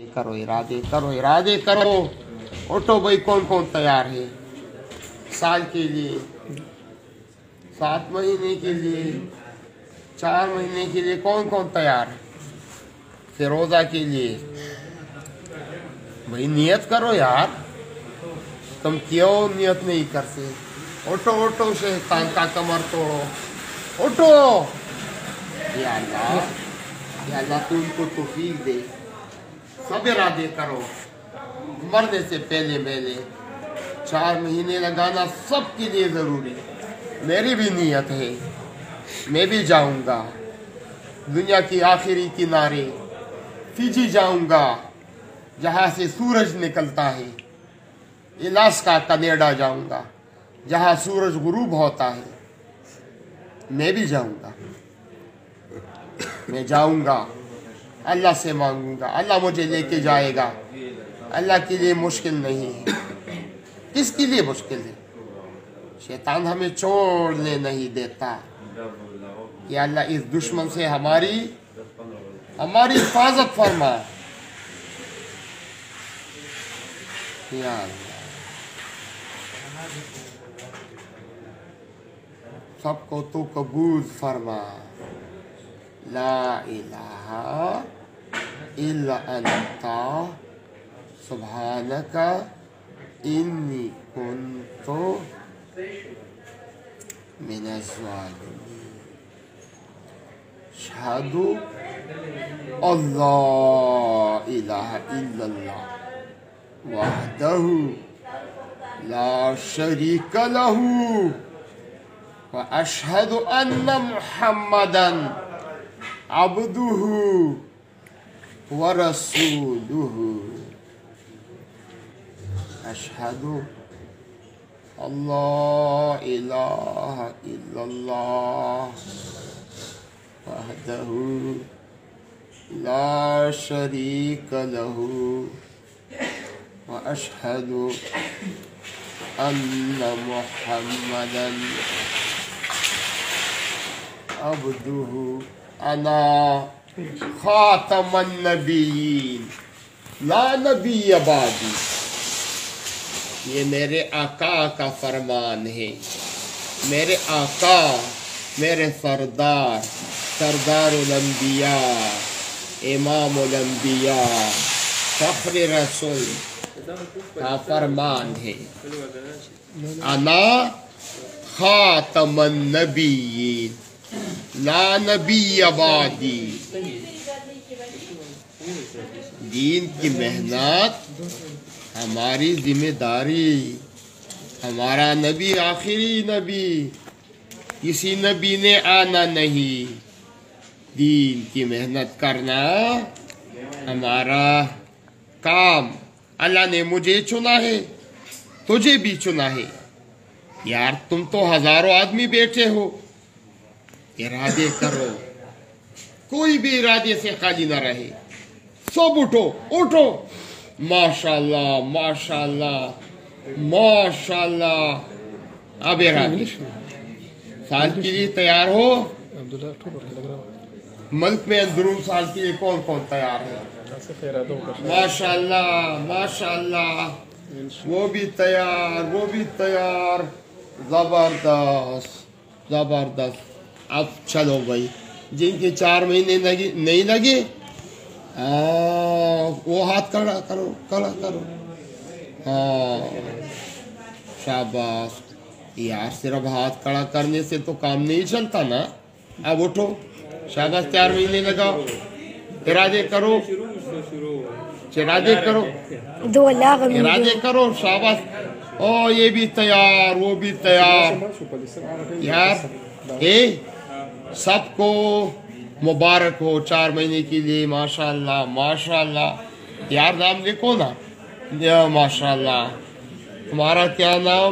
करो, इरादे करो। उठो भाई, कौन कौन तैयार है साल के लिए, 7 महीने के लिए, 4 महीने के लिए? कौन कौन तैयार है? फिरोजा के लिए भाई नियत करो यार। तुम क्यों नियत नहीं करते? उठो उठो, शैतान का कमर तोड़ो, उठो। या अल्लाह तुमको तौफीक दे। सब इरादे करो। मरने से पहले 4 महीने लगाना सबके लिए ज़रूरी। मेरी भी नियत है, मैं भी जाऊंगा दुनिया की आखिरी किनारे, फिजी जाऊंगा जहाँ से सूरज निकलता है। अलास्का, कनाडा जाऊंगा जहाँ सूरज गुरूब होता है। मैं भी जाऊंगा, मैं जाऊंगा, अल्लाह से मांगूंगा, अल्लाह मुझे लेके जाएगा। अल्लाह के लिए मुश्किल नहीं है। किसके लिए मुश्किल है? शैतान हमें छोड़ने नहीं देता कि अल्लाह इस दुश्मन से हमारी हिफाजत फरमा। या अल्लाह, सबको तो कबूल फरमा। ला इलाहा इल्ला अंता सुब्हानका इन्नी कुन्तु मिनज़ ज़ालिमीन। अशहदु अल्ला इलाहा इल्लल्लाह वहदहु ला शरीका लहू व अशहदु अन्ना मुहम्मदन अब्दुहु व रसूलुहु। अशहदु अल्ला इलाहा इल्लल्लाह वहदहु ला शरीका लहू व अशहदु अन्ना मुहम्मदन अब्दुहु अना खातमन नबीयीन ला नबी बादी। ये मेरे आका का फरमान है। मेरे आका, मेरे सरदार, सरदारुल अंबिया, इमामुल अंबिया, फख्र रसूल का फरमान है। अना खातमन नबीयीन ला नबी बादी। दीन की मेहनत हमारी जिम्मेदारी। हमारा नबी आखिरी नबी, किसी नबी ने आना नहीं। दीन की मेहनत करना हमारा काम। अल्लाह ने मुझे चुना है, तुझे भी चुना है। यार तुम तो हजारों आदमी बैठे हो। इरादे करो, कोई भी इरादे से खाली ना रहे। सब उठो उठो। माशाअल्लाह माशाअल्लाह माशाअल्लाह। अब इरादे साल के लिए तैयार हो। मुल्क में अंदरून साल के लिए कौन कौन तैयार है? माशाअल्लाह माशाअल्लाह। वो भी तैयार, वो भी तैयार। जबरदस्त जबरदस्त। अब चलो भाई, जिनके 4 महीने नहीं लगे वो हाथ खड़ा करो, खड़ा करो। शाबाश यार, सिर्फ हाथ खड़ा करने से तो काम नहीं चलता ना। अब उठो, शाबाश। 4 महीने लगाओ, इरादे करो, इरादे करो, इरादे करो। शाबाश। ओ ये भी तैयार, वो भी तैयार। यार सबको मुबारक हो 4 महीने के लिए। माशाअल्लाह माशाअल्लाह। यार नाम लिखो ना। माशाअल्लाह। तुम्हारा क्या नाम?